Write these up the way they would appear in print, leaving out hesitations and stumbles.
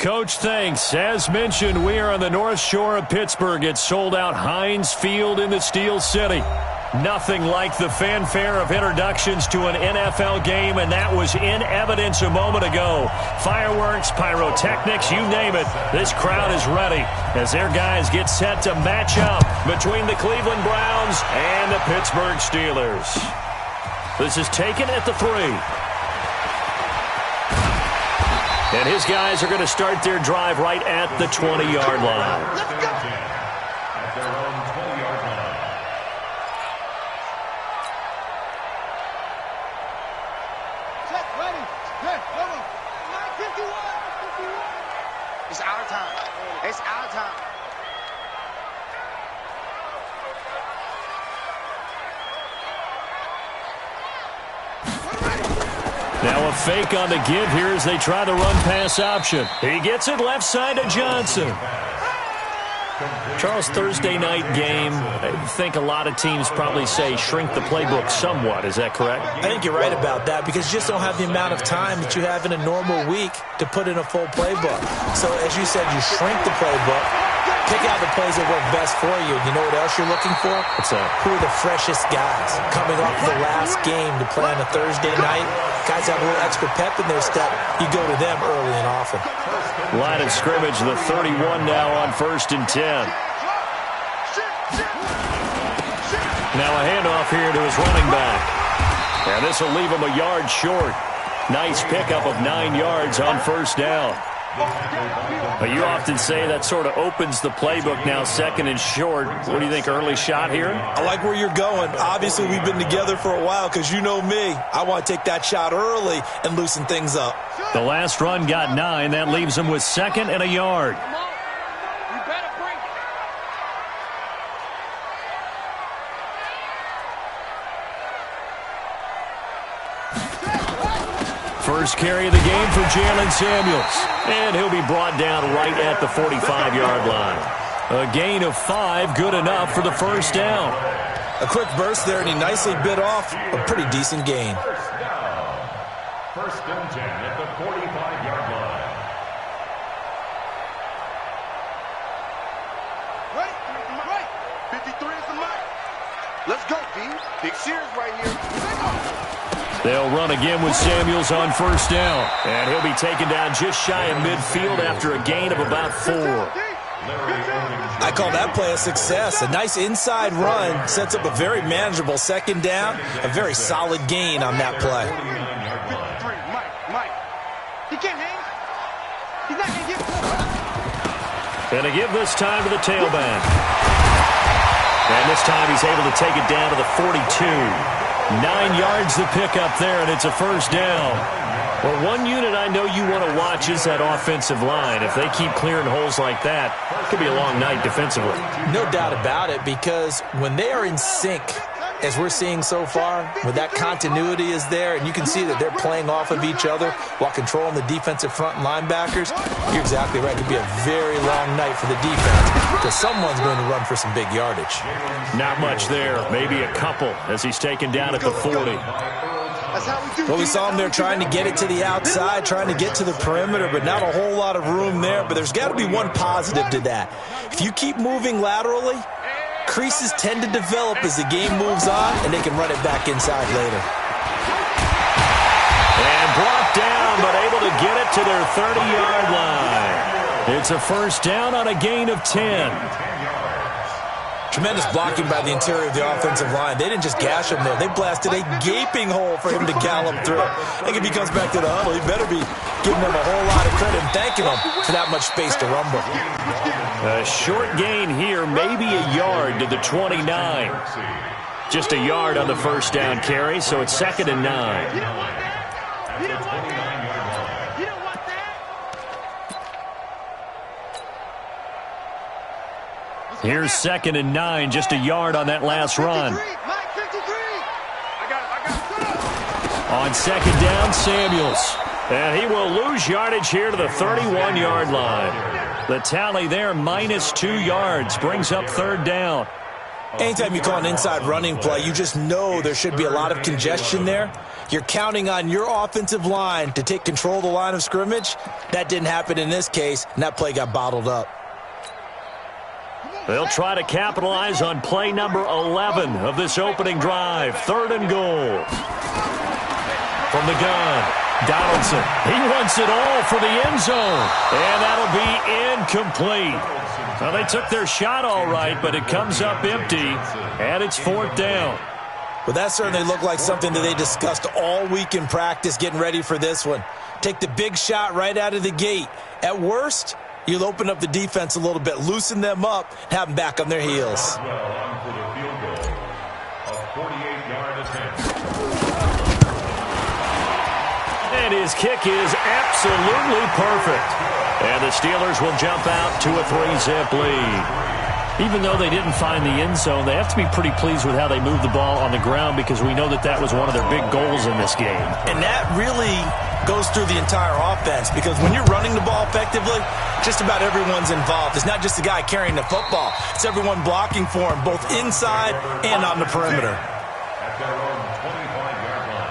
Coach, thanks. As mentioned, we are on the North Shore of Pittsburgh. It's sold out Heinz Field in the Steel City. Nothing like the fanfare of introductions to an NFL game, and that was in evidence a moment ago. Fireworks, pyrotechnics, you name it. This crowd is ready as their guys get set to match up between the Cleveland Browns and the Pittsburgh Steelers. This is taken at the 3. And his guys are going to start their drive right at the 20-yard line. Let's go. At their own 20-yard line. Check, ready. Hey, come on. 51. It's our time. It's our time. Now a fake on the give here as they try the run-pass option. He gets it left side to Johnson. Charles, Thursday night game, I think a lot of teams probably say shrink the playbook somewhat. Is that correct? I think you're right about that because you just don't have the amount of time that you have in a normal week to put in a full playbook. So as you said, you shrink the playbook, pick out the plays that work best for you. You know what else you're looking for? What's that? Who are the freshest guys coming off the last game to play on a Thursday night? Guys have a little extra pep in their step. You go to them early and often. Line of scrimmage, the 31 now on 1st and 10. Now a handoff here to his running back. And this will leave him a yard short. Nice pickup of 9 yards on 1st down. But you often say that sort of opens the playbook now, 2nd and short. What do you think, early shot here? I like where you're going. Obviously, we've been together for a while because you know me. I want to take that shot early and loosen things up. The last run got 9. That leaves him with 2nd and a yard. First carry of the game for Jalen Samuels. And he'll be brought down right at the 45-yard line. A gain of 5, good enough for the 1st down. A quick burst there, and he nicely bit off a pretty decent gain. First and 10 at the 45-yard line. Right. 53 is the mark. Let's go, D. Big Sears right here. They'll run again with Samuels on 1st down. And he'll be taken down just shy of midfield after a gain of about 4. I call that play a success. A nice inside run sets up a very manageable 2nd down. A very solid gain on that play. 53, Mike. He can't hang. He's not going to get. And to give this time to the tailback. And this time he's able to take it down to the 42. 9 yards to pick up there, and it's a 1st down. Well, one unit I know you want to watch is that offensive line. If they keep clearing holes like that, it could be a long night defensively. No doubt about it, because when they are in sync, as we're seeing so far, when that continuity is there, and you can see that they're playing off of each other while controlling the defensive front linebackers, you're exactly right. It could be a very long night for the defense because someone's going to run for some big yardage. Not much there. Maybe a couple as he's taken down at the 40. Well, we saw him there trying to get it to the outside, trying to get to the perimeter, but not a whole lot of room there. But there's got to be one positive to that. If you keep moving laterally, creases tend to develop as the game moves on, and they can run it back inside later. And brought down, but able to get it to their 30-yard line. It's a 1st down on a gain of 10. Tremendous blocking by the interior of the offensive line. They didn't just gash him there. They blasted a gaping hole for him to gallop through. I think if he comes back to the huddle, he better be giving them a whole lot of credit and thanking them for that much space to rumble. A short gain here, maybe a yard to the 29. Just a yard on the 1st down carry, so it's 2nd and 9. Here's 2nd and 9, just a yard on that last run. On 2nd down, Samuels. And he will lose yardage here to the 31-yard line. The tally there, -2 yards, brings up 3rd down. Anytime you call an inside running play, you just know there should be a lot of congestion there. You're counting on your offensive line to take control of the line of scrimmage. That didn't happen in this case, and that play got bottled up. They'll try to capitalize on play number 11 of this opening drive. 3rd and goal. From the gun, Donaldson. He wants it all for the end zone. And that'll be incomplete. Well, they took their shot all right, but it comes up empty, and it's 4th down. Well, that certainly looked like something that they discussed all week in practice getting ready for this one. Take the big shot right out of the gate. At worst, you'll open up the defense a little bit, loosen them up, and have them back on their heels. And his kick is absolutely perfect. And the Steelers will jump out to a 3-zip lead. Even though they didn't find the end zone, they have to be pretty pleased with how they moved the ball on the ground because we know that was one of their big goals in this game. And that really goes through the entire offense because when you're running the ball effectively, just about everyone's involved. It's not just the guy carrying the football. It's everyone blocking for him, both inside and on the perimeter. At their own 25-yard line.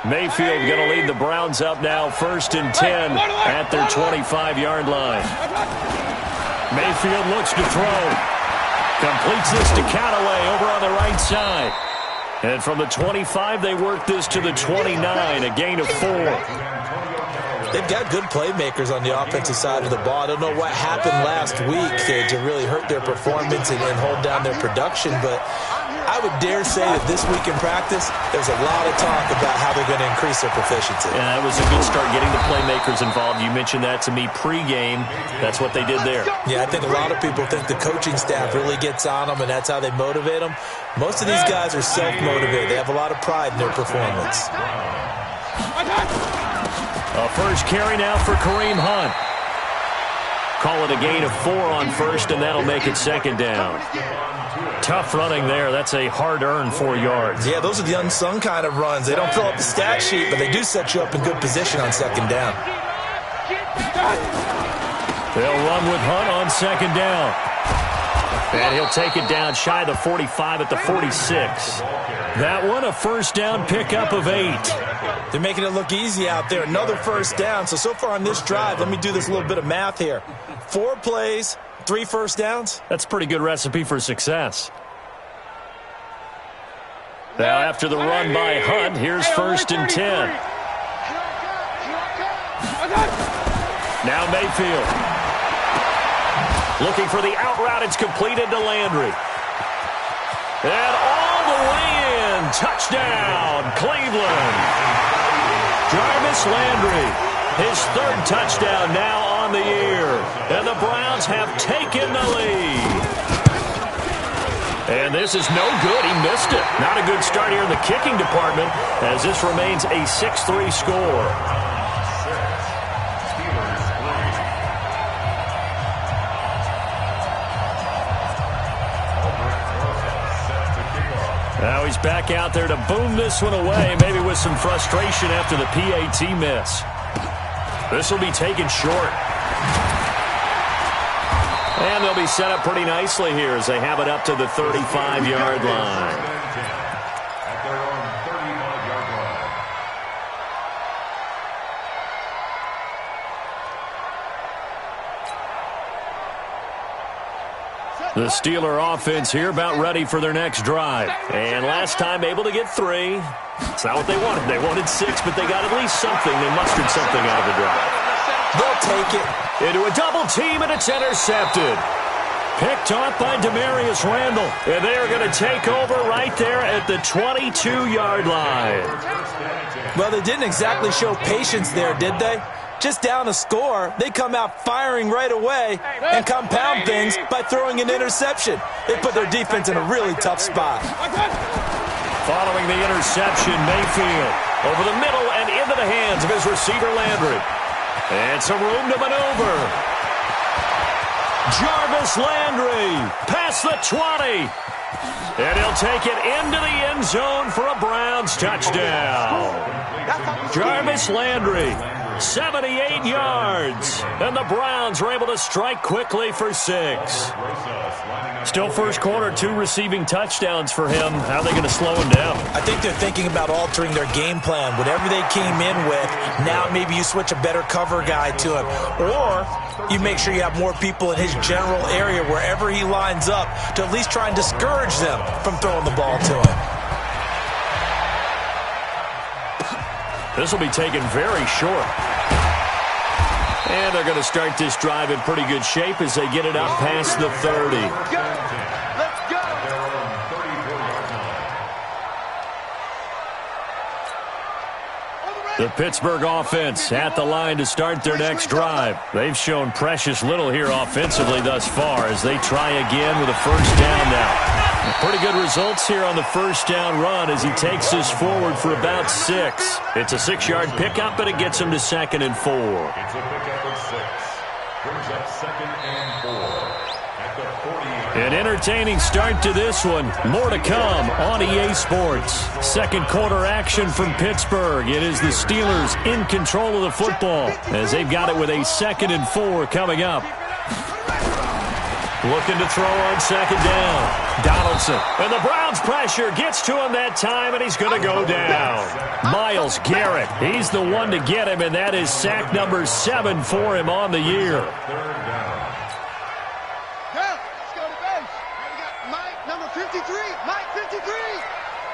Mayfield going to lead the Browns up now, 1st and 10 at their 25-yard line. Mayfield looks to throw. Completes this to Callaway over on the right side. And from the 25, they work this to the 29, a gain of 4. They've got good playmakers on the offensive side of the ball. I don't know what happened last week to really hurt their performance and hold down their production, but I would dare say that this week in practice, there's a lot of talk about how they're going to increase their proficiency. Yeah, that was a good start getting the playmakers involved. You mentioned that to me pregame. That's what they did there. Yeah, I think a lot of people think the coaching staff really gets on them, and that's how they motivate them. Most of these guys are self-motivated. They have a lot of pride in their performance. A first carry now for Kareem Hunt. Call it a gain of 4 on first, and that'll make it 2nd down. Tough running there. That's a hard-earned 4 yards. Yeah, those are the unsung kind of runs. They don't fill up the stat sheet, but they do set you up in good position on 2nd down. They'll run with Hunt on 2nd down. And he'll take it down shy of the 45 at the 46. That one a 1st down pickup of 8. They're making it look easy out there. Another 1st down. So far on this drive, let me do this little bit of math here. 4 plays, 3 1st downs. That's a pretty good recipe for success. Now after the run by Hunt, here's 1st and 10. Now Mayfield. Looking for the out route. It's completed to Landry. And all the way in. Touchdown, Cleveland. Jarvis Landry, his 3rd touchdown now on the year. And the Browns have taken the lead. And this is no good. He missed it. Not a good start here in the kicking department as this remains a 6-3 score. Now he's back out there to boom this one away, maybe with some frustration after the PAT miss. This will be taken short. And they'll be set up pretty nicely here as they have it up to the 35-yard line. At their own 35-yard line. The Steeler offense here about ready for their next drive. And last time able to get 3. It's not what they wanted. They wanted 6, but they got at least something. They mustered something out of the drive. They'll take it. Into a double team, and it's intercepted. Picked off by Demarius Randall. And they are going to take over right there at the 22-yard line. Well, they didn't exactly show patience there, did they? Just down a score, they come out firing right away and compound things by throwing an interception. They put their defense in a really tough spot. Following the interception, Mayfield over the middle and into the hands of his receiver, Landry. And some room to maneuver. Jarvis Landry past the 20. And he'll take it into the end zone for a Browns touchdown. Jarvis Landry 78 yards. And the Browns are able to strike quickly for 6. Still first quarter, 2 receiving touchdowns for him. How are they going to slow him down? I think they're thinking about altering their game plan. Whatever they came in with, now maybe you switch a better cover guy to him. Or you make sure you have more people in his general area wherever he lines up to at least try and discourage them from throwing the ball to him. This will be taken very short. And they're going to start this drive in pretty good shape as they get it up past the 30. Let's go. The Pittsburgh offense at the line to start their next drive. They've shown precious little here offensively thus far as they try again with a first down now. Pretty good results here on the first down run as he takes this forward for about 6. It's a 6-yard pickup, and it gets him to 2nd and 4. It's a pickup of 6. Brings up 2nd and 4 at the 40. An entertaining start to this one. More to come on EA Sports. Second quarter action from Pittsburgh. It is the Steelers in control of the football as they've got it with a 2nd and 4 coming up. Looking to throw on 2nd down. Donaldson. And the Browns pressure gets to him that time, and he's going to go down. Myles Garrett. He's the one to get him, and that is sack number 7 for him on the year. Let's go to base. We got Mike, number 53. Mike, 53.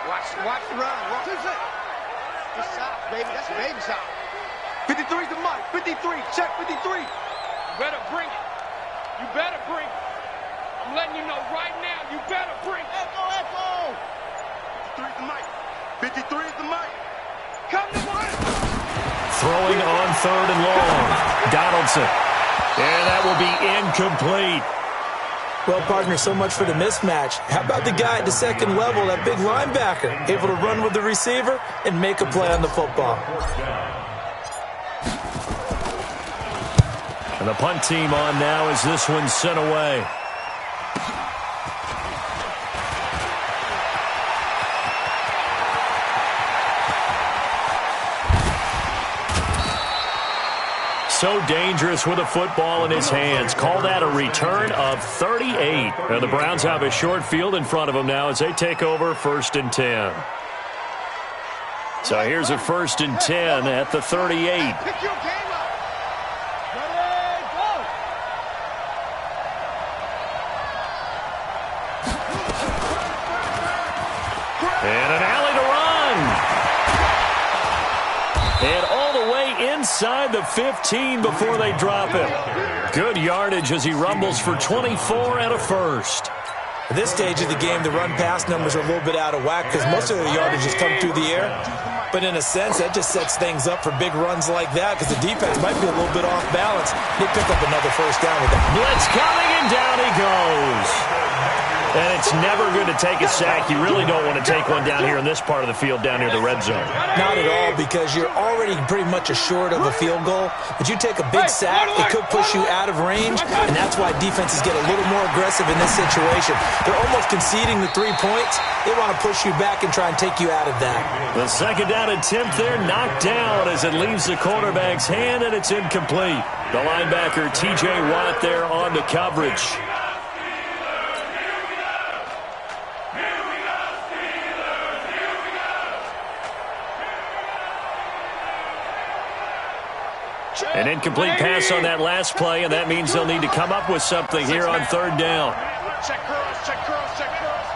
Watch the run. Watch it. It's soft, baby. That's a baby soft. 53 to Mike. 53. Check 53. You better bring it. You better bring it. I'm letting you know right now, you better bring it. Echo. 53 is the Mike. 53 is the Mike. Come to Mike. Throwing on 3rd and long. Donaldson. And that will be incomplete. Well, partner, so much for the mismatch. How about the guy at the second level, that big linebacker, able to run with the receiver and make a play on the football? And the punt team on now as this one's sent away. So dangerous with a football in his hands. Call that a return of 38. And the Browns have a short field in front of them now as they take over 1st and 10. So here's a 1st and 10 at the 38. Pick your game up. And an alley to run. And all the way inside the 15 before they drop him. Good yardage as he rumbles for 24 and a first. At this stage of the game, the run-pass numbers are a little bit out of whack because most of the yardage has come through the air. But in a sense, that just sets things up for big runs like that because the defense might be a little bit off balance. They pick up another first down with that. Blitz coming, and down he goes. And it's never good to take a sack. You really don't want to take one down here in this part of the field, down near the red zone. Not at all, because you're already pretty much assured of a field goal. But you take a big sack, it could push you out of range, and that's why defenses get a little more aggressive in this situation. They're almost conceding the 3 points. They want to push you back and try and take you out of that. The second down attempt there knocked down as it leaves the quarterback's hand, and it's incomplete. The linebacker, T.J. Watt, there on the coverage. An incomplete pass on that last play, and that means they'll need to come up with something here on 3rd down. Check curls, check curls, check curls.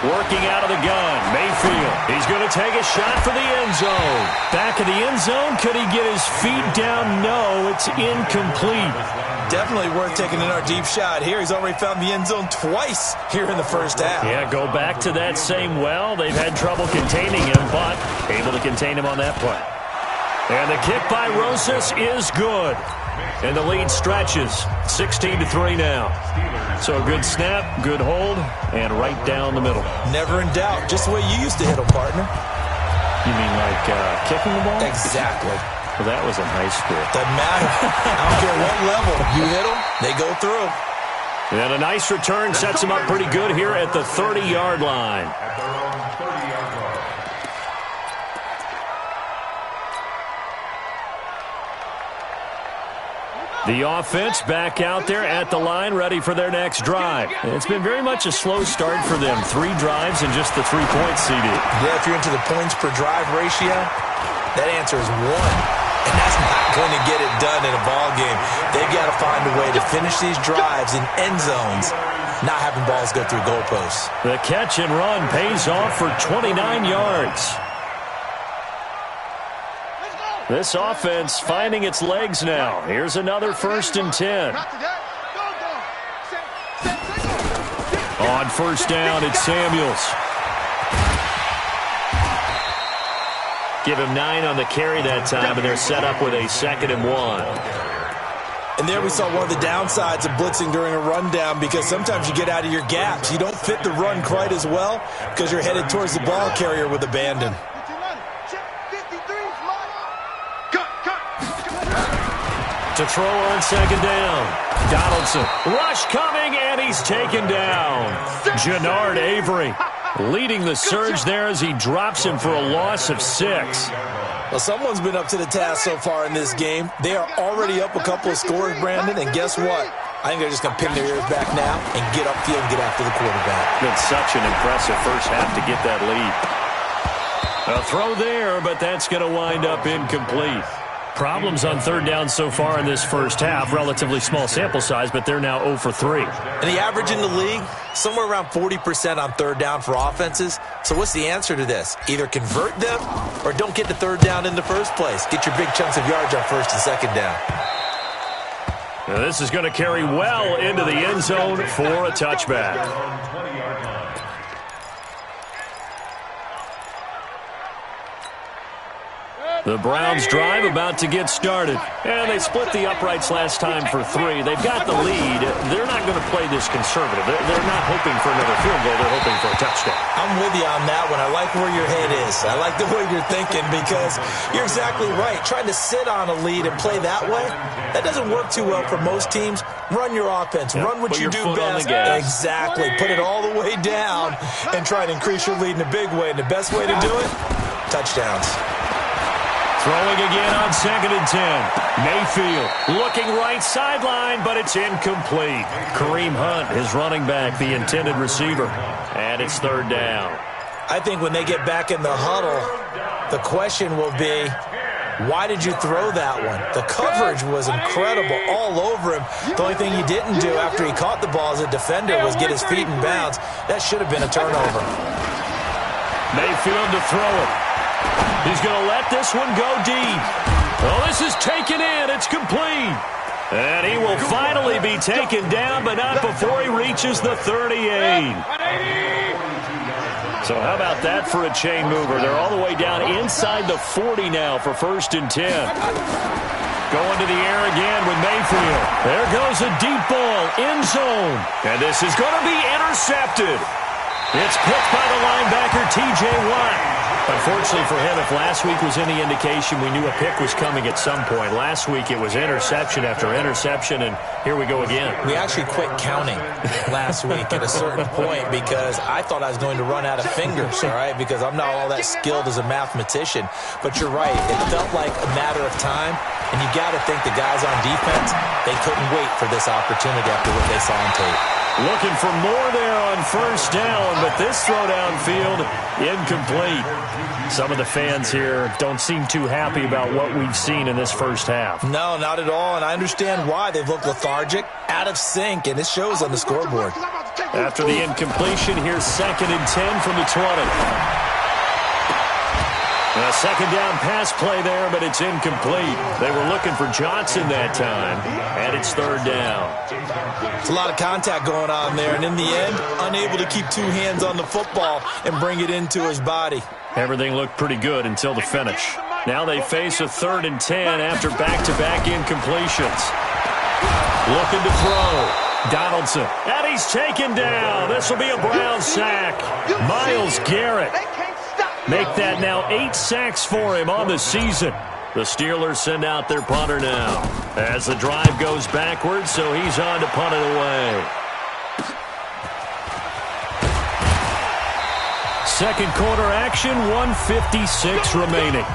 Working out of the gun, Mayfield. He's going to take a shot for the end zone. Back of the end zone. Could he get his feet down? No, it's incomplete. Definitely worth taking in our deep shot here. He's already found the end zone twice here in the first half. Yeah, go back to that same well. They've had trouble containing him, but able to contain him on that play. And the kick by Rosas is good. And the lead stretches 16-3 now. So a good snap, good hold, and right down the middle. Never in doubt. Just the way you used to hit them, partner. You mean like kicking the ball? Exactly. Well, that was in high school. Doesn't matter. I don't care what level. You hit them, they go through. And a nice return sets him up pretty good here at the 30-yard line. At their own 30-yard line. The offense back out there at the line, ready for their next drive. It's been very much a slow start for them. 3 drives and just the 3 points, CD. Yeah, if you're into the points per drive ratio, that answer is 1. And that's not going to get it done in a ball game. They've got to find a way to finish these drives in end zones, not having balls go through goalposts. The catch and run pays off for 29 yards. This offense finding its legs now. Here's another 1st and 10. On 1st down, it's Samuels. Give him 9 on the carry that time, and they're set up with a 2nd and 1. And there we saw one of the downsides of blitzing during a rundown, because sometimes you get out of your gaps. You don't fit the run quite as well because you're headed towards the ball carrier with abandon. To throw on 2nd down. Donaldson. Rush coming, and he's taken down. Jannard Avery leading the surge there as he drops him for a loss of 6. Well, someone's been up to the task so far in this game. They are already up a couple of scores, Brandon, and guess what? I think they're just going to pin their ears back now and get upfield and get after the quarterback. Been such an impressive first half to get that lead. A throw there, but that's going to wind up incomplete. Problems on 3rd down so far in this first half. Relatively small sample size, but they're now 0 for 3. And the average in the league, somewhere around 40% on 3rd down for offenses. So what's the answer to this? Either convert them or don't get to 3rd down in the first place. Get your big chunks of yards on 1st and 2nd down. Now this is going to carry well into the end zone for a touchback. The Browns drive about to get started. And they split the uprights last time for 3. They've got the lead. They're not going to play this conservative. They're not hoping for another field goal. They're hoping for a touchdown. I'm with you on that one. I like where your head is. I like the way you're thinking, because you're exactly right. Trying to sit on a lead and play that way, that doesn't work too well for most teams. Run your offense. Run what you do best. Exactly. Put it all the way down and try to increase your lead in a big way. And the best way to do it, touchdowns. Throwing again on 2nd and 10. Mayfield looking right sideline, but it's incomplete. Kareem Hunt, his running back, the intended receiver. And it's 3rd down. I think when they get back in the huddle, the question will be, why did you throw that one? The coverage was incredible all over him. The only thing he didn't do after he caught the ball as a defender was get his feet in bounds. That should have been a turnover. Mayfield to throw it. He's going to let this one go deep. Oh, this is taken in. It's complete. And he will finally be taken down, but not before he reaches the 38. So how about that for a chain mover? They're all the way down inside the 40 now for 1st and 10. Going to the air again with Mayfield. There goes a deep ball, end zone. And this is going to be intercepted. It's picked by the linebacker, T.J. Watt. Unfortunately for him, if last week was any indication, we knew a pick was coming at some point. Last week it was interception after interception, and here we go again. We actually quit counting last week at a certain point because I thought I was going to run out of fingers, all right, because I'm not all that skilled as a mathematician. But you're right. It felt like a matter of time, and you got to think the guys on defense, they couldn't wait for this opportunity after what they saw on tape. Looking for more there on 1st down, but this throw downfield, incomplete. Some of the fans here don't seem too happy about what we've seen in this first half. No, not at all, and I understand why. They've looked lethargic, out of sync, and it shows on the scoreboard. After the incompletion, here's 2nd and 10 from the 20. A 2nd down pass play there, but it's incomplete. They were looking for Johnson that time, and it's 3rd down. It's a lot of contact going on there, and in the end, unable to keep 2 hands on the football and bring it into his body. Everything looked pretty good until the finish. Now they face a 3rd and 10 after back-to-back incompletions. Looking to throw. Donaldson. And he's taken down. This will be a Brown sack. Myles Garrett. Make that now 8 sacks for him on the season. The Steelers send out their punter now as the drive goes backwards, so he's on to punt it away. second quarter action, 1:56 remaining.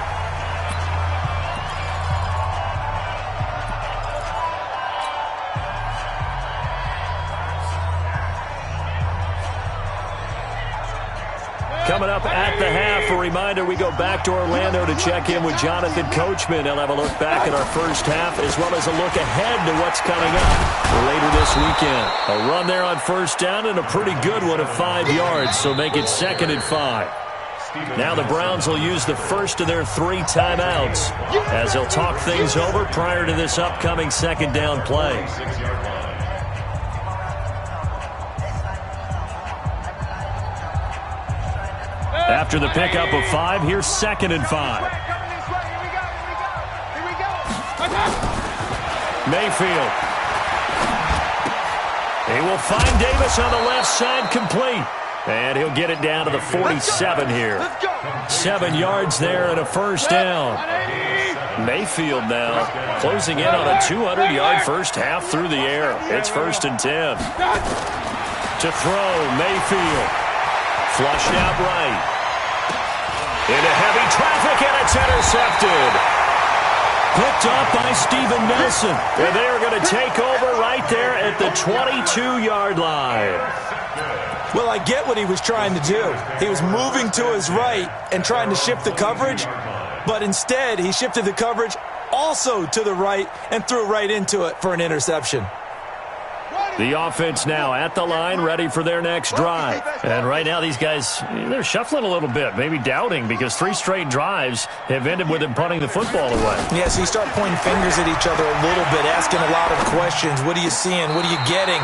Coming up at the half, a reminder, we go back to Orlando to check in with Jonathan Coachman. He'll have a look back at our first half as well as a look ahead to what's coming up later this weekend. A run there on first down and a pretty good one of 5 yards, so make it 2nd and 5. Now the Browns will use the first of their 3 timeouts as they'll talk things over prior to this upcoming second down play. After the pickup of 5, here's 2nd and 5. Mayfield. He will find Davis on the left side, complete. And he'll get it down to the 47 here. 7 yards there and a first down. Mayfield now closing in on a 200-yard first half through the air. It's 1st and 10. To throw, Mayfield. Flushed out right. Into heavy traffic, and it's intercepted. Picked up by Steven Nelson. And they are going to take over right there at the 22-yard line. Well, I get what he was trying to do. He was moving to his right and trying to shift the coverage, but instead he shifted the coverage also to the right and threw right into it for an interception. The offense now at the line, ready for their next drive. And right now these guys, they're shuffling a little bit, maybe doubting, because 3 straight drives have ended with them punting the football away. Yeah, so you start pointing fingers at each other a little bit, asking a lot of questions. What are you seeing? What are you getting?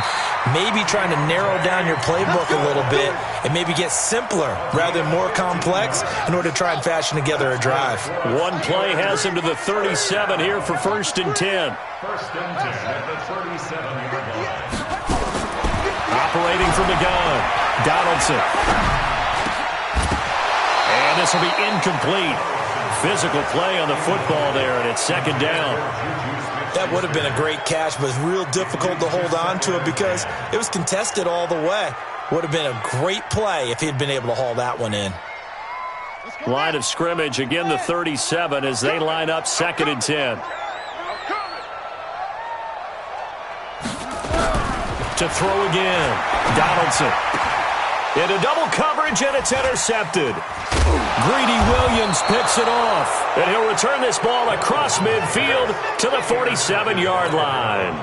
Maybe trying to narrow down your playbook a little bit and maybe get simpler rather than more complex in order to try and fashion together a drive. One play has him to the 37 here for 1st and 10. 1st and 10 at the 37-yard line. Operating from the gun, Donaldson. And this will be incomplete. Physical play on the football there, and it's 2nd down. That would have been a great catch, but it's real difficult to hold on to it because it was contested all the way. Would have been a great play if he'd been able to haul that one in. Line of scrimmage, again the 37 as they line up 2nd and 10. To throw again, Donaldson. Into double coverage, and it's intercepted. Greedy Williams picks it off, and he'll return this ball across midfield to the 47-yard line.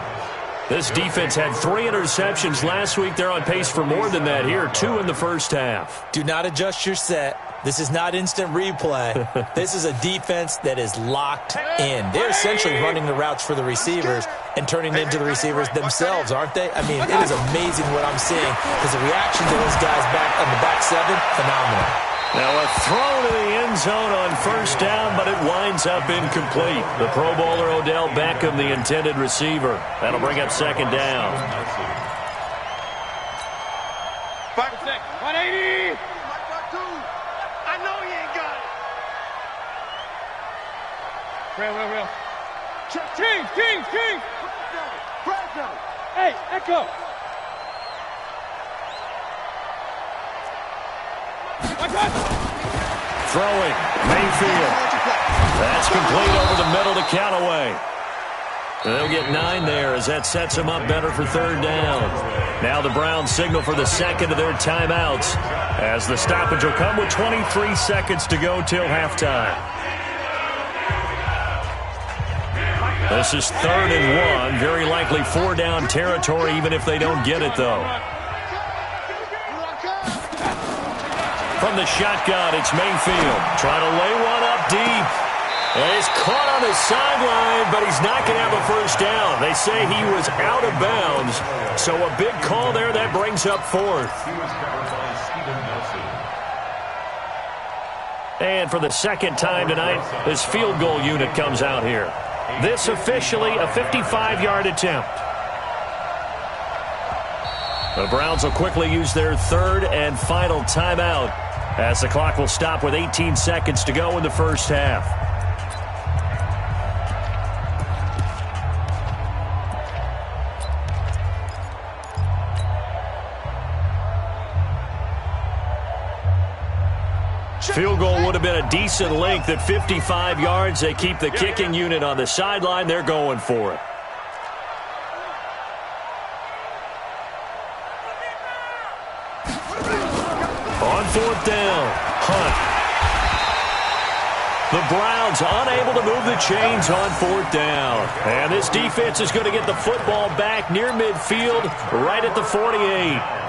This defense had 3 interceptions last week. They're on pace for more than that here, 2 in the first half. Do not adjust your set. This is not instant replay. This is a defense that is locked in. They're essentially running the routes for the receivers and turning it into the receivers themselves, aren't they? I mean, it is amazing what I'm seeing because the reaction to those guys back on the back 7, phenomenal. Now a throw to the end zone on 1st down, but it winds up incomplete. The Pro Bowler Odell Beckham, the intended receiver. That'll bring up 2nd down. 180! I know he ain't got it. Real. King! Hey, Echo! Throwing, Mayfield. That's complete over the middle to Callaway. They'll get 9 there as that sets them up better for 3rd down. Now the Browns signal for the 2nd of their timeouts as the stoppage will come with 23 seconds to go till halftime. This is 3rd and 1. Very likely 4-down territory even if they don't get it, though. From the shotgun, it's Mayfield trying to lay one up deep. And he's caught on the sideline, but he's not going to have a first down. They say he was out of bounds. So a big call there that brings up 4th. And for the 2nd time tonight, this field goal unit comes out here. This officially a 55-yard attempt. The Browns will quickly use their 3rd and final timeout as the clock will stop with 18 seconds to go in the first half. Field goal would have been a decent length at 55 yards. They keep the kicking unit on the sideline. They're going for it. On fourth down, Hunt. The Browns unable to move the chains on fourth down. And this defense is going to get the football back near midfield, right at the 48.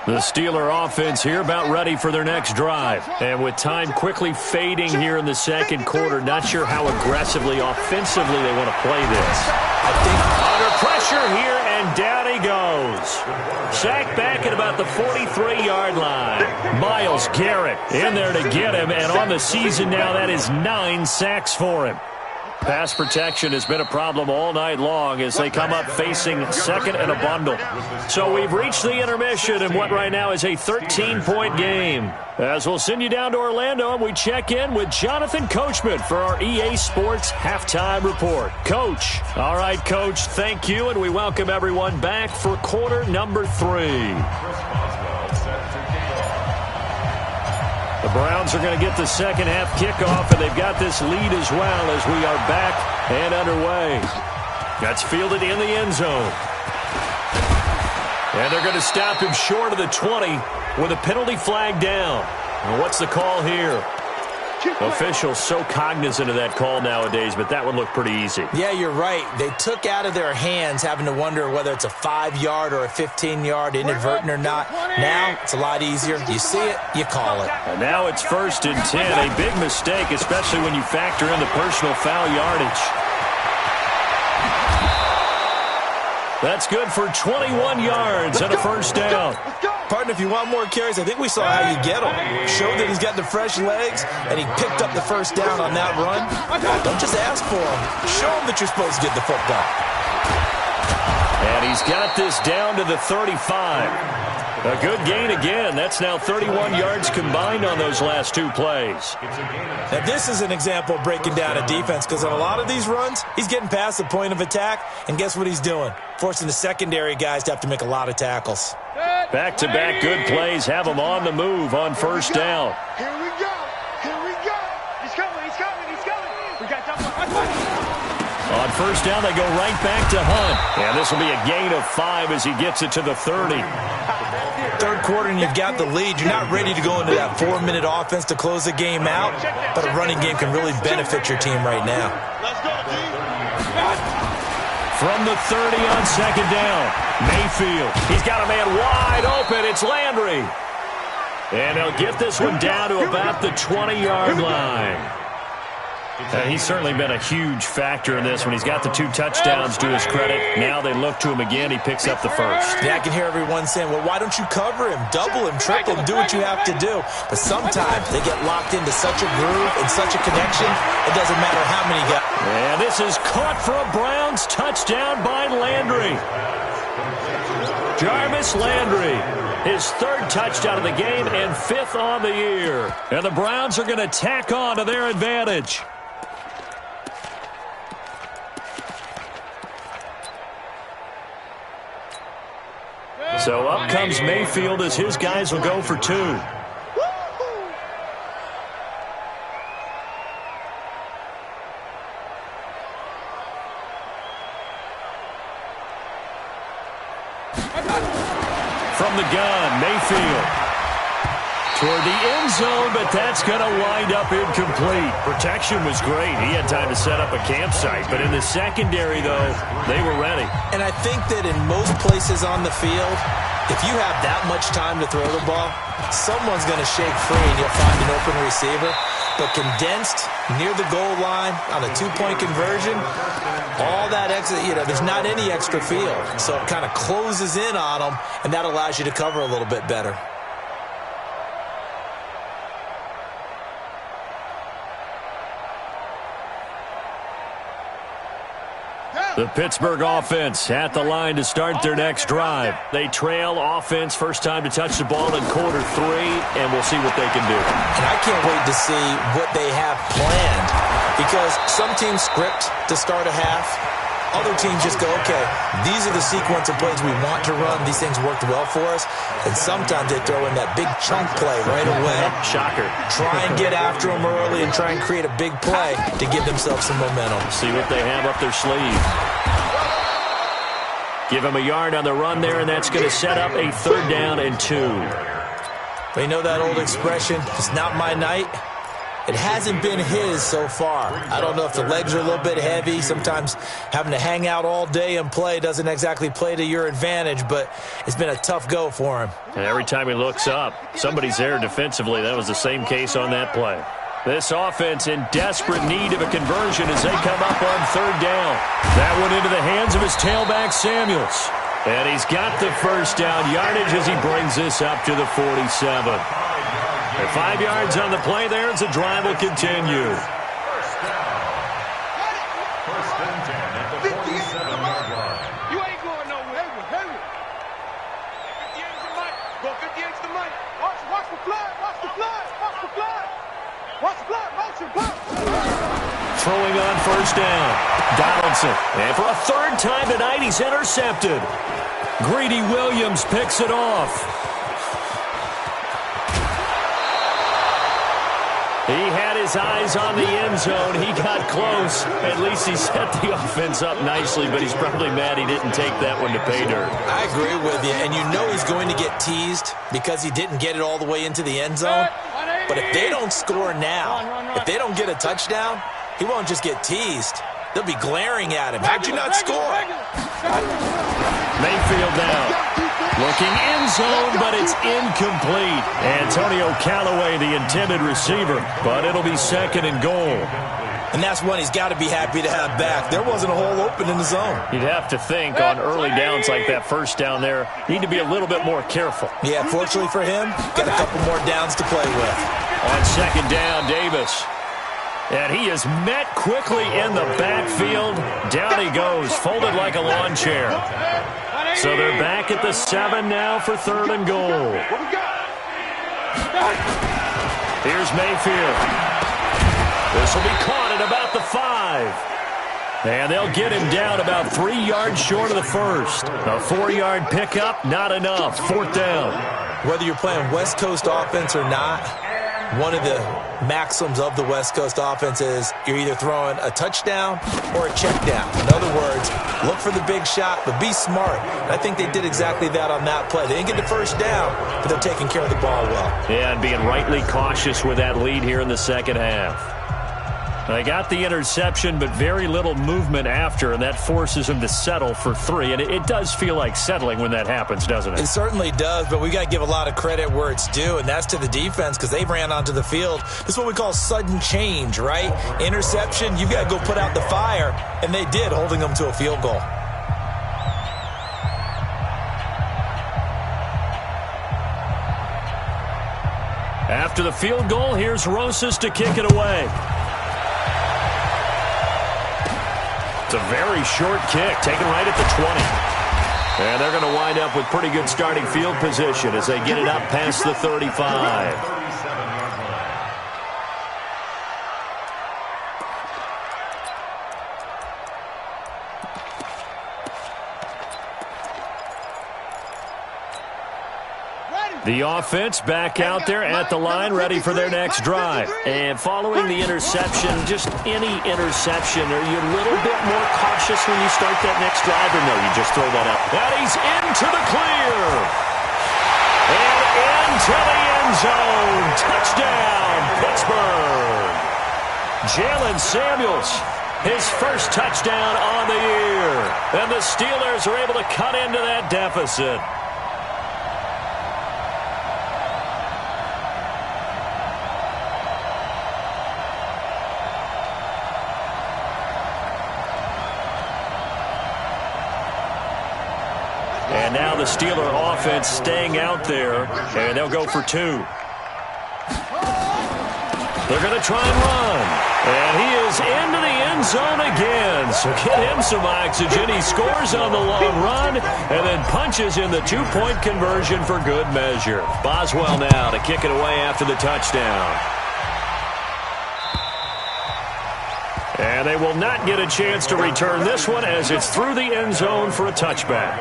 The Steeler offense here about ready for their next drive. And with time quickly fading here in the second quarter, not sure how aggressively, offensively they want to play this. I think under pressure here, and down he goes. Sacked back at about the 43-yard line. Myles Garrett in there to get him, and on the season now, that is 9 sacks for him. Pass protection has been a problem all night long as they come up facing second and a bundle. So we've reached the intermission in what right now is a 13-point game. As we'll send you down to Orlando, and we check in with Jonathan Coachman for our EA Sports Halftime Report. Coach. All right, Coach, thank you, and we welcome everyone back for quarter number 3. The Browns are going to get the second half kickoff, and they've got this lead as well as we are back and underway. That's fielded in the end zone. And they're going to stop him short of the 20 with a penalty flag down. And what's the call here? Officials so cognizant of that call nowadays, but that would look pretty easy. Yeah, you're right. They took out of their hands having to wonder whether it's a 5-yard or a 15-yard inadvertent or not. Now it's a lot easier. You see it, you call it. And now it's 1st and 10. A big mistake, especially when you factor in the personal foul yardage. That's good for 21 yards and a first down. Partner, if you want more carries, I think we saw how you get them. Showed that he's got the fresh legs, and he picked up the first down on that run. Don't just ask for him. Show him that you're supposed to get the football. And he's got this down to the 35. A good gain again. That's now 31 yards combined on those last 2 plays. Now, this is an example of breaking down a defense, because on a lot of these runs, he's getting past the point of attack, and guess what he's doing? Forcing the secondary guys to have to make a lot of tackles. Back-to-back good plays have him on the move on first down. Here we go. Here we go. He's coming. He's coming. He's coming. We got double. On first down, they go right back to Hunt. And this will be a gain of 5 as he gets it to the 30. Third quarter and you've got the lead. You're not ready to go into that 4-minute offense to close the game out, but a running game can really benefit your team right now. Let's go, team. From the 30 on second down, Mayfield. He's got a man wide open. It's Landry. And they'll get this one down to about the 20-yard line. He's certainly been a huge factor in this when he's got the 2 touchdowns to his credit. Now they look to him again. He picks up the first. Yeah, I can hear everyone saying, well, why don't you cover him, double him, triple him, do what you have to do. But sometimes they get locked into such a groove and such a connection, it doesn't matter how many guys. And this is caught for a Browns touchdown by Landry. Jarvis Landry, his 3rd touchdown of the game and 5th on the year. And the Browns are going to tack on to their advantage. So up comes Mayfield as his guys will go for 2. From the gun, Mayfield. Toward the end zone, but that's going to wind up incomplete. Protection was great. He had time to set up a campsite. But in the secondary, though, they were ready. And I think that in most places on the field, if you have that much time to throw the ball, someone's going to shake free and you'll find an open receiver. But condensed, near the goal line, on a 2-point conversion, all that extra, there's not any extra field. So it kind of closes in on them, and that allows you to cover a little bit better. The Pittsburgh offense at the line to start their next drive. They trail offense, first time to touch the ball in quarter 3, and we'll see what they can do. And I can't wait to see what they have planned, because some teams script to start a half, Other teams just go, okay, these are the sequence of plays we want to run. These things worked well for us. And sometimes they throw in that big chunk play right away. Shocker. Try and get after them early and try and create a big play to give themselves some momentum. See what they have up their sleeve. Give him a yard on the run there, and that's going to set up a 3rd down and 2. They know that old expression, it's not my night. It hasn't been his so far. I don't know if the legs are a little bit heavy. Sometimes having to hang out all day and play doesn't exactly play to your advantage, but it's been a tough go for him. And every time he looks up, somebody's there defensively. That was the same case on that play. This offense in desperate need of a conversion as they come up on 3rd down. That went into the hands of his tailback, Samuels. And he's got the 1st down yardage as he brings this up to the 47. And 5 yards on the play there as the drive will continue. First and 10 at the 47-yard line. You ain't going nowhere. Hurry. 50 yards to Mike. Go 50 yards to Mike. Watch the flag. Watch the flag. Watch the flag. Watch the flag. Motion. Throwing on 1st down. Donaldson. And for a 3rd time tonight, he's intercepted. Greedy Williams picks it off. He had his eyes on the end zone. He got close. At least he set the offense up nicely, but he's probably mad he didn't take that one to pay dirt. I agree with you, and you know he's going to get teased because he didn't get it all the way into the end zone. But if they don't score now, if they don't get a touchdown, he won't just get teased. They'll be glaring at him. How'd you not score? Mayfield now. Looking in zone, but it's incomplete. Antonio Callaway, the intended receiver, but it'll be 2nd and goal. And that's one he's got to be happy to have back. There wasn't a hole open in the zone. You'd have to think on early downs like that 1st down there, need to be a little bit more careful. Yeah, fortunately for him, got a couple more downs to play with. On 2nd down, Davis. And he is met quickly in the backfield. Down he goes, folded like a lawn chair. So they're back at the 7 now for 3rd and goal. Here's Mayfield. This will be caught at about the 5. And they'll get him down about 3 yards short of the 1st. A 4-yard pickup, not enough. 4th down. Whether you're playing West Coast offense or not, one of the maxims of the West Coast offense is you're either throwing a touchdown or a check down. In other words, look for the big shot, but be smart. And I think they did exactly that on that play. They didn't get the 1st down, but they're taking care of the ball well. Yeah, and being rightly cautious with that lead here in the 2nd half. They got the interception, but very little movement after, and that forces him to settle for 3. And it does feel like settling when that happens, doesn't it? It certainly does, but we got to give a lot of credit where it's due, and that's to the defense because they ran onto the field. This is what we call sudden change, right? Interception, you've got to go put out the fire, and they did, holding them to a field goal. After the field goal, here's Rosas to kick it away. It's a very short kick, taken right at the 20. And they're going to wind up with pretty good starting field position as they get it up past the 35. The offense back out there at the line, ready for their next drive. And following the interception, just any interception, are you a little bit more cautious when you start that next drive, or no, you just throw that up? And he's into the clear. And into the end zone. Touchdown, Pittsburgh. Jalen Samuels, his 1st touchdown on the year. And the Steelers are able to cut into that deficit. And now the Steeler offense staying out there, and they'll go for 2. They're going to try and run. And he is into the end zone again. So get him some oxygen. He scores on the long run and then punches in the 2-point conversion for good measure. Boswell now to kick it away after the touchdown. And they will not get a chance to return this one as it's through the end zone for a touchback.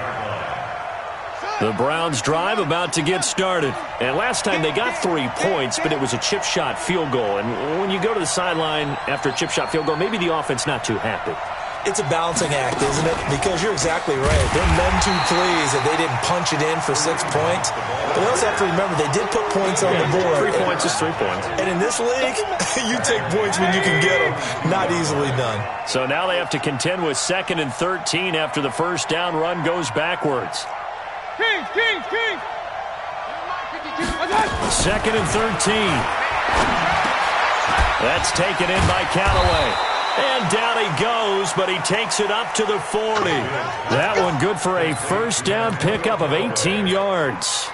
The Browns drive about to get started. And last time they got 3 points, but it was a chip shot field goal. And when you go to the sideline after a chip shot field goal, maybe the offense not too happy. It's a balancing act, isn't it? Because you're exactly right. They're none too pleased that they didn't punch it in for 6 points. But they also have to remember they did put points on the board. 3 points is 3 points. And in this league, you take points when you can get them. Not easily done. So now they have to contend with 2nd and 13 after the first down run goes backwards. King. 2nd and 13. That's taken in by Callaway. And down he goes, but he takes it up to the 40. That one good for a first down pickup of 18 yards.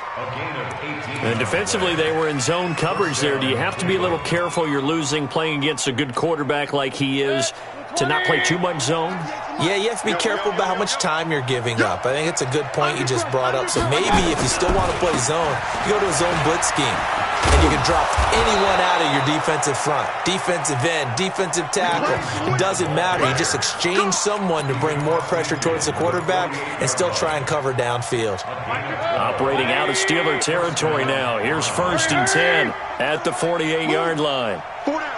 And defensively, they were in zone coverage there. Do you have to be a little careful? You're losing playing against a good quarterback like he is to not play too much zone? Yeah, you have to be careful about how much time you're giving up. I think it's a good point you just brought up. So maybe if you still want to play zone, you go to a zone blitz scheme. And you can drop anyone out of your defensive front. Defensive end, defensive tackle. It doesn't matter. You just exchange someone to bring more pressure towards the quarterback and still try and cover downfield. Operating out of Steeler territory now. Here's 1st and 10 at the 48-yard line. 4 down.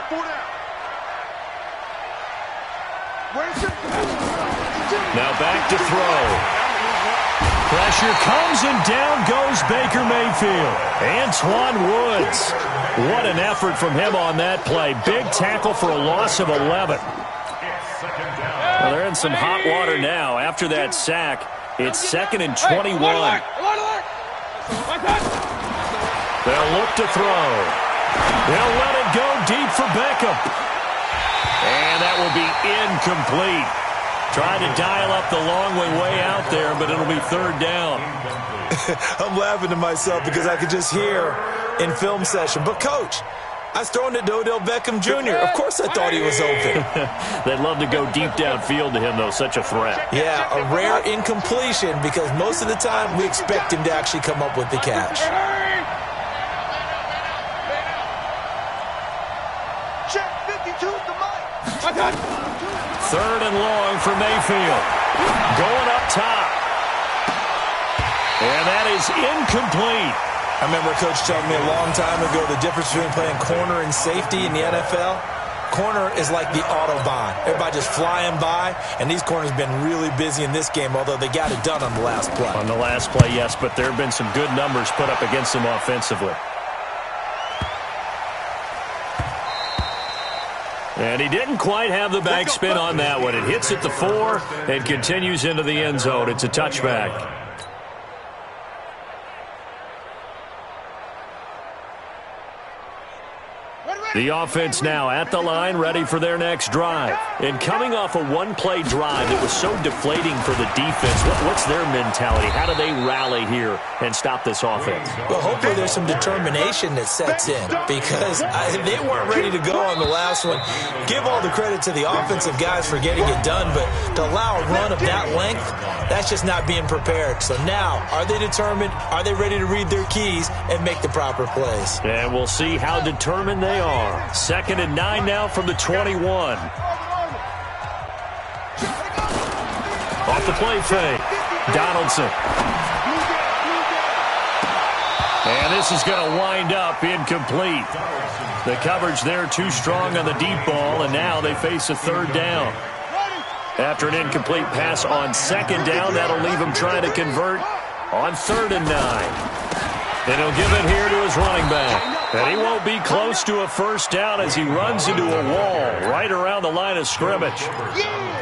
Now back to throw. Pressure comes and down goes Baker Mayfield. Antoine Woods. What an effort from him on that play. Big tackle for a loss of 11. Well, they're in some hot water now. After that sack, it's 2nd and 21. They'll look to throw. They'll let it go deep for Beckham. And that will be incomplete. Trying to dial up the long way out there, but it'll be 3rd down. I'm laughing to myself because I could just hear in film session. But, Coach, I was throwing it to Odell Beckham Jr. Of course I thought he was open. They'd love to go deep downfield to him, though. Such a threat. Yeah, a rare incompletion because most of the time we expect him to actually come up with the catch. Check 52 at the mic. 3rd and long for Mayfield. Going up top. And that is incomplete. I remember a coach telling me a long time ago the difference between playing corner and safety in the NFL. Corner is like the Autobahn. Everybody just flying by, and these corners have been really busy in this game, although they got it done on the last play. On the last play, yes, but there have been some good numbers put up against them offensively. And he didn't quite have the backspin on that one. It hits at the 4 and continues into the end zone. It's a touchback. The offense now at the line, ready for their next drive. And coming off a one-play drive that was so deflating for the defense, what's their mentality? How do they rally here and stop this offense? Well, hopefully there's some determination that sets in because they weren't ready to go on the last one. Give all the credit to the offensive guys for getting it done, but to allow a run of that length, that's just not being prepared. So now, are they determined? Are they ready to read their keys and make the proper plays? And we'll see how determined they are. 2nd and 9 now from the 21. Off the play fake. Donaldson. And this is going to wind up incomplete. The coverage there too strong on the deep ball, and now they face a 3rd down. After an incomplete pass on 2nd down, that'll leave him trying to convert on 3rd and 9. And he'll give it here to his running back. And he won't be close to a first down as he runs into a wall right around the line of scrimmage.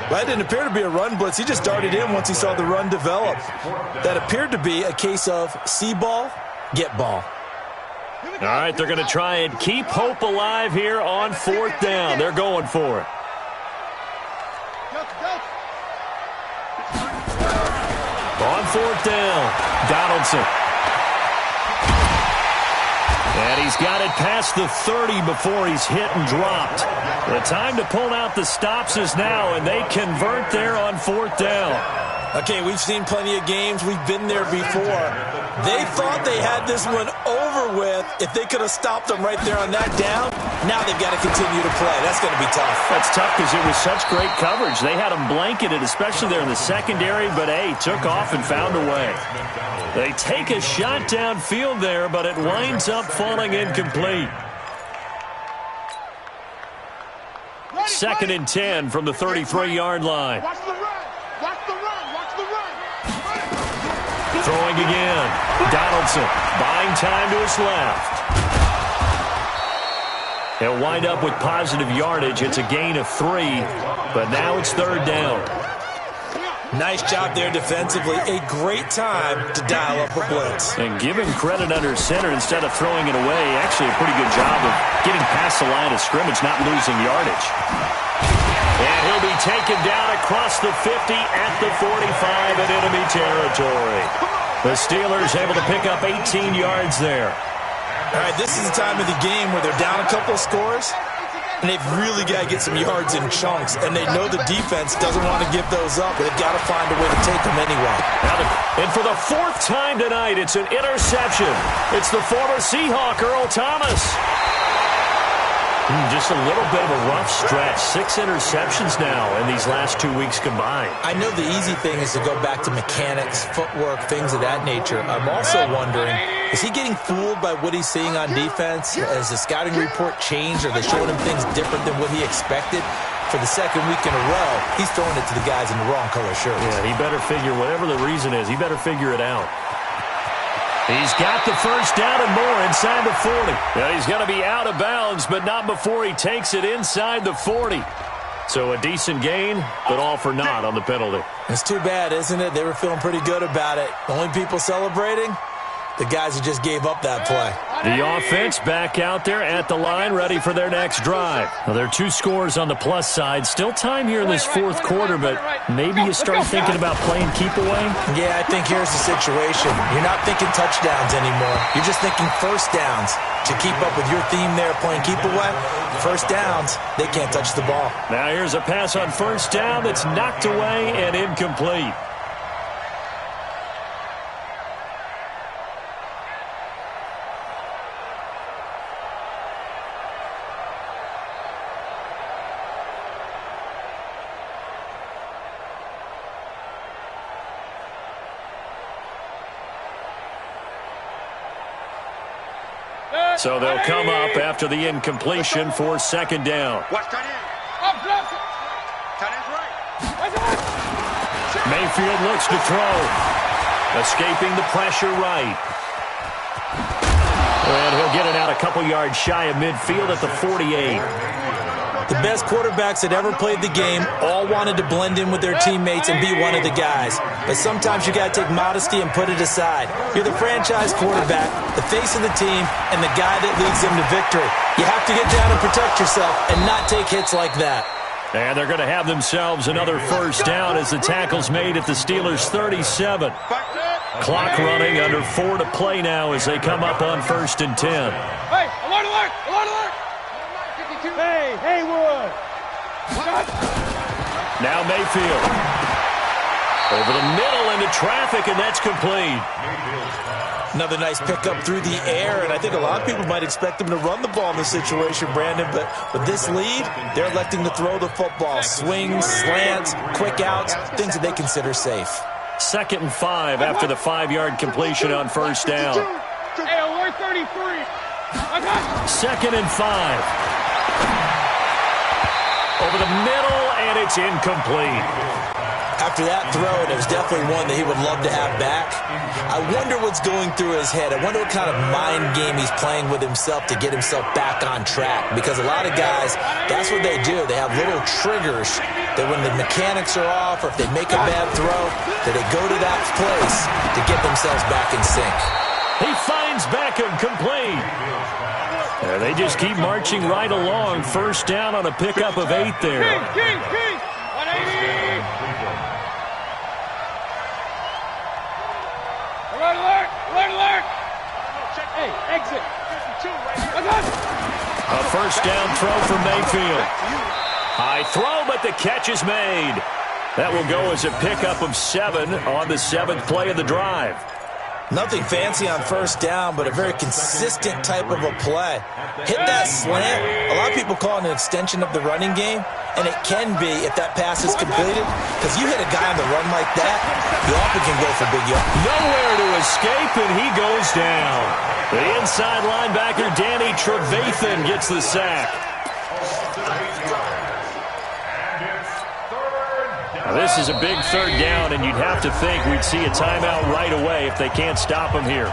That didn't appear to be a run blitz. He just darted in once he saw the run develop. That appeared to be a case of see ball, get ball. All right, they're going to try and keep hope alive here on 4th down. They're going for it. On 4th down, Donaldson. And he's got it past the 30 before he's hit and dropped. The time to pull out the stops is now, and they convert there on 4th down. Okay, we've seen plenty of games. We've been there before. They thought they had this one over with if they could have stopped them right there on that down. Now they've got to continue to play. That's going to be tough. That's tough because it was such great coverage. They had them blanketed, especially there in the secondary, but, hey, took off and found a way. They take a shot downfield there, but it winds up falling incomplete. 2nd and 10 from the 33-yard line. Watch the run. Watch the run. Watch the run. Throwing again. Donaldson buying time to his left. He'll wind up with positive yardage. It's a gain of 3, but now it's 3rd down. Nice job there defensively. A great time to dial up a blitz. And give him credit under center instead of throwing it away. Actually a pretty good job of getting past the line of scrimmage, not losing yardage. And he'll be taken down across the 50 at the 45 in enemy territory. The Steelers able to pick up 18 yards there. All right, this is the time of the game where they're down a couple of scores, and they've really got to get some yards in chunks, and they know the defense doesn't want to give those up, but they've got to find a way to take them anyway. And for the 4th time tonight, it's an interception. It's the former Seahawk, Earl Thomas. Just a little bit of a rough stretch. 6 interceptions now in these last 2 weeks combined. I know the easy thing is to go back to mechanics, footwork, things of that nature. I'm also wondering, is he getting fooled by what he's seeing on defense? Has the scouting report changed? Are they showing him things different than what he expected? For the 2nd week in a row, he's throwing it to the guys in the wrong color shirts. Yeah, he better figure, whatever the reason is, he better figure it out. He's got the 1st down and more inside the 40. Yeah, he's going to be out of bounds, but not before he takes it inside the 40. So a decent gain, but all for naught on the penalty. It's too bad, isn't it? They were feeling pretty good about it. The only people celebrating, the guys who just gave up that play. The offense back out there at the line, ready for their next drive. Now, there are 2 scores on the plus side. Still time here in this 4th quarter, but maybe you start thinking about playing keep away? Yeah, I think here's the situation. You're not thinking touchdowns anymore. You're just thinking 1st downs. To keep up with your theme there playing keep away, 1st downs, they can't touch the ball. Now here's a pass on 1st down that's knocked away and incomplete. So they'll come up after the incompletion for 2nd down. Watch tight end. Tight end's right. Mayfield looks to throw. Escaping the pressure right. And he'll get it out a couple yards shy of midfield at the 48. The best quarterbacks that ever played the game all wanted to blend in with their teammates and be one of the guys. But sometimes you got to take modesty and put it aside. You're the franchise quarterback, the face of the team, and the guy that leads them to victory. You have to get down and protect yourself and not take hits like that. And they're going to have themselves another 1st down as the tackle's made at the Steelers' 37. Clock running, under 4 to play now as they come up on 1st and 10. Hey, alert, alert, alert, alert. Hey, Haywood. Now Mayfield. Over the middle into traffic, and that's complete. Another nice pickup through the air, and I think a lot of people might expect them to run the ball in this situation, Brandon, but with this lead, they're electing to throw the football. Swings, slants, quick outs, things that they consider safe. 2nd and 5 after the 5-yard completion on 1st down. Hey, alert 33. 2nd and 5. Over the middle, and it's incomplete. After that throw, it was definitely one that he would love to have back. I wonder what's going through his head. I wonder what kind of mind game he's playing with himself to get himself back on track. Because a lot of guys, that's what they do. They have little triggers that when the mechanics are off or if they make a bad throw, that they go to that place to get themselves back in sync. He finds Beckham complete. And they just keep marching right along. 1st down on a pickup of 8 there. King. 180. Alert. Hey, exit. A 1st down throw from Mayfield. High throw, but the catch is made. That will go as a pickup of 7 on the 7th play of the drive. Nothing fancy on first down, but a very consistent type of a play. Hit that slant. A lot of people call it an extension of the running game, and it can be if that pass is completed, because you hit a guy on the run like that, you often can go for big yards. Nowhere to escape, and he goes down. The inside linebacker, Danny Trevathan, gets the sack. Now, this is a big third down, and you'd have to think we'd see a timeout right away if they can't stop him here.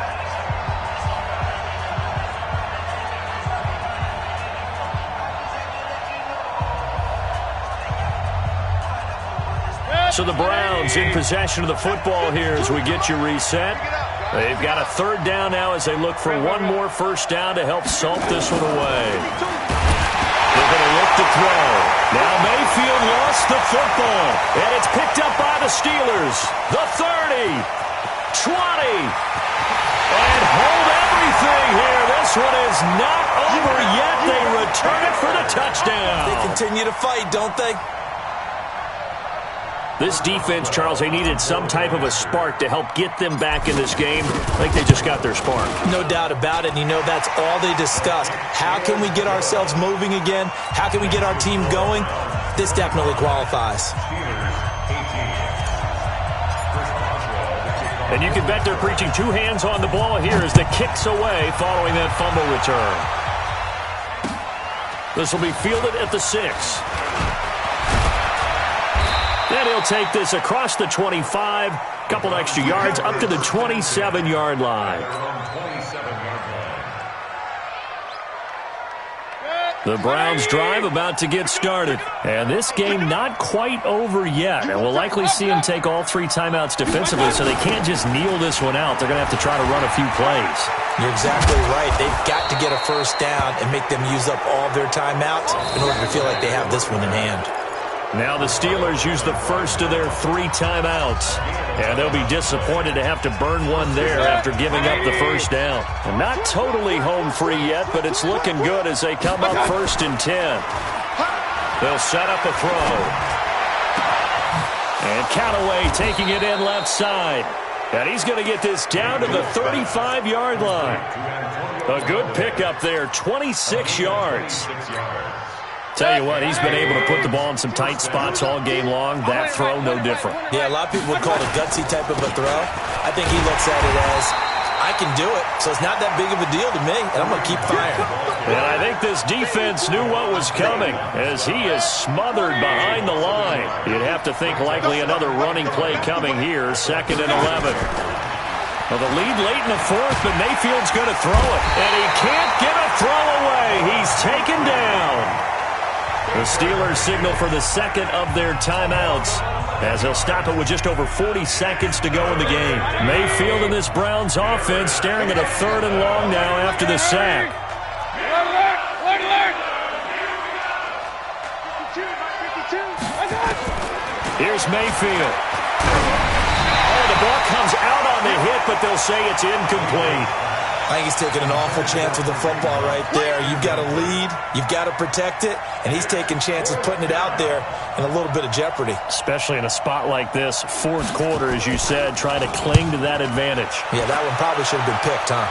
So the Browns in possession of the football here as we get you reset. They've got a third down now as they look for one more first down to help salt this one away. They're going to look to throw. Now Mayfield lost the football, and it's picked up by the Steelers. The 30, 20, and hold everything here. This one is not over yet. They return it for the touchdown. They continue to fight, don't they? This defense, Charles, they needed some type of a spark to help get them back in this game. I think they just got their spark. No doubt about it, and you know that's all they discussed. How can we get ourselves moving again? How can we get our team going? This definitely qualifies. And you can bet they're preaching two hands on the ball here as the kick's away following that fumble return. This will be fielded at the 6. And he'll take this across the 25, couple extra yards, up to the 27-yard line. The Browns drive about to get started. And this game not quite over yet. And we'll likely see them take all 3 timeouts defensively, so they can't just kneel this one out. They're going to have to try to run a few plays. You're exactly right. They've got to get a first down and make them use up all of their timeouts in order to feel like they have this one in hand. Now the Steelers use the first of their 3 timeouts. And they'll be disappointed to have to burn one there after giving up the first down. And not totally home free yet, but it's looking good as they come up 1st and 10. They'll set up a throw. And Callaway taking it in left side. And he's going to get this down to the 35-yard line. A good pickup there, 26 yards. Tell you what, he's been able to put the ball in some tight spots all game long. That throw, no different. Yeah, a lot of people would call it a gutsy type of a throw. I think he looks at it as, I can do it, so it's not that big of a deal to me, and I'm going to keep firing. And I think this defense knew what was coming as he is smothered behind the line. You'd have to think likely another running play coming here, 2nd and 11. Well, the lead late in the 4th, but Mayfield's going to throw it. And he can't get a throw away. He's taken down. The Steelers signal for the 2nd of their timeouts as they'll stop it with just over 40 seconds to go in the game. Mayfield and this Browns offense staring at a 3rd and long now after the sack. Here's Mayfield. Oh, the ball comes out on the hit, but they'll say it's incomplete. I think he's taking an awful chance with the football right there. You've got to lead, you've got to protect it, and he's taking chances putting it out there in a little bit of jeopardy. Especially in a spot like this, 4th quarter, as you said, trying to cling to that advantage. Yeah, that one probably should have been picked, huh?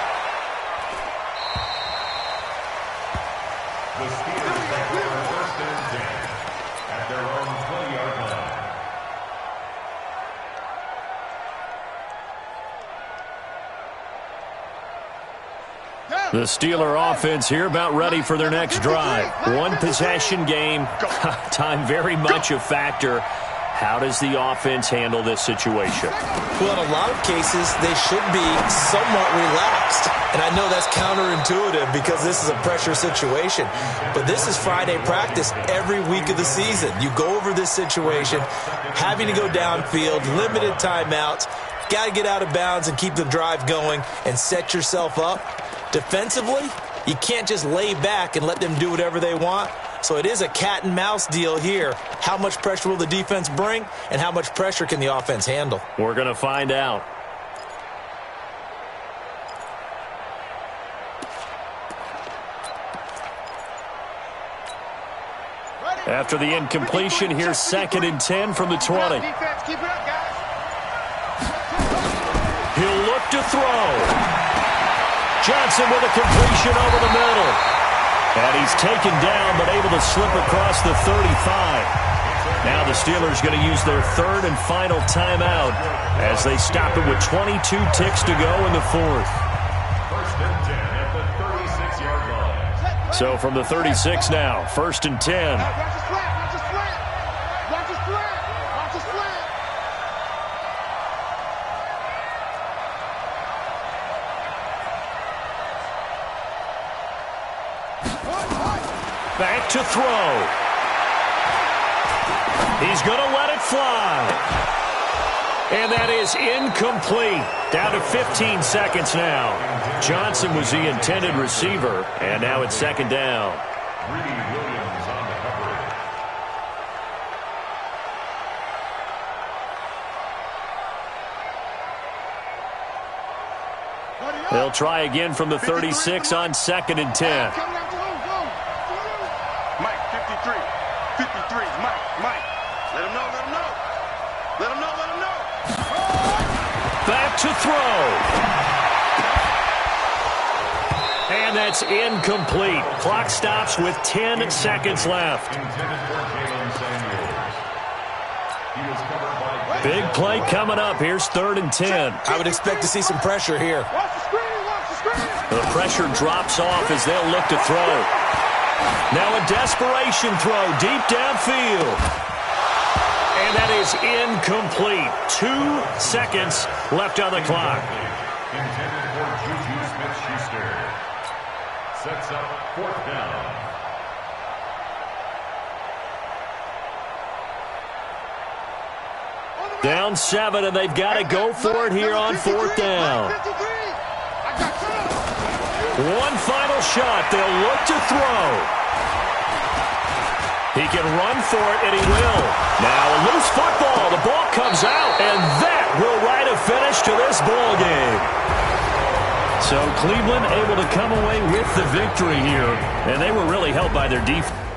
The Steelers have their 1st and 10 at their own 20-yard line. The Steeler offense here about ready for their next drive. 1 possession game. Time very much a factor. How does the offense handle this situation? Well, in a lot of cases, they should be somewhat relaxed. And I know that's counterintuitive because this is a pressure situation. But this is Friday practice every week of the season. You go over this situation, having to go downfield, limited timeouts, got to get out of bounds and keep the drive going and set yourself up. Defensively, you can't just lay back and let them do whatever they want. So it is a cat and mouse deal here. How much pressure will the defense bring, and how much pressure can the offense handle? We're going to find out. After the incompletion, here's 2nd and 10 from the 20. Defense, keep it up, guys. He'll look to throw. Johnson with a completion over the middle. And he's taken down, but able to slip across the 35. Now the Steelers going to use their third and final timeout as they stop it with 22 ticks to go in the fourth. First and 10 at the 36-yard line. So from the 36 now, first and 10. Watch the slant, watch the slant. Watch the slant, watch the slant. Back to throw. He's going to let it fly. And that is incomplete. Down to 15 seconds now. Johnson was the intended receiver, and now it's second down. Greedy Williams on the coverage. They'll try again from the 36 on second and 10. Mike, 53. 53, Mike. Let him know, let him know. Let him know, let him know. Back to throw. And that's incomplete. Clock stops with 10 seconds left. Intended for Jalen Samuels. He was covered by Big play coming up. Here's third and 10. I would expect to see some pressure here. Watch the screen, watch the screen. The pressure drops off as they'll look to throw. Now a desperation throw deep downfield. And that is incomplete. 2 seconds left on the clock. intended for Juju Smith-Schuster. Sets up fourth down. Down 7, and they've got to go for it here on fourth down. One final shot. They'll look to throw. He can run for it, and he will. Now a loose football. The ball comes out, and that will write a finish to this ball game. So Cleveland able to come away with the victory here, and they were really helped by their defense.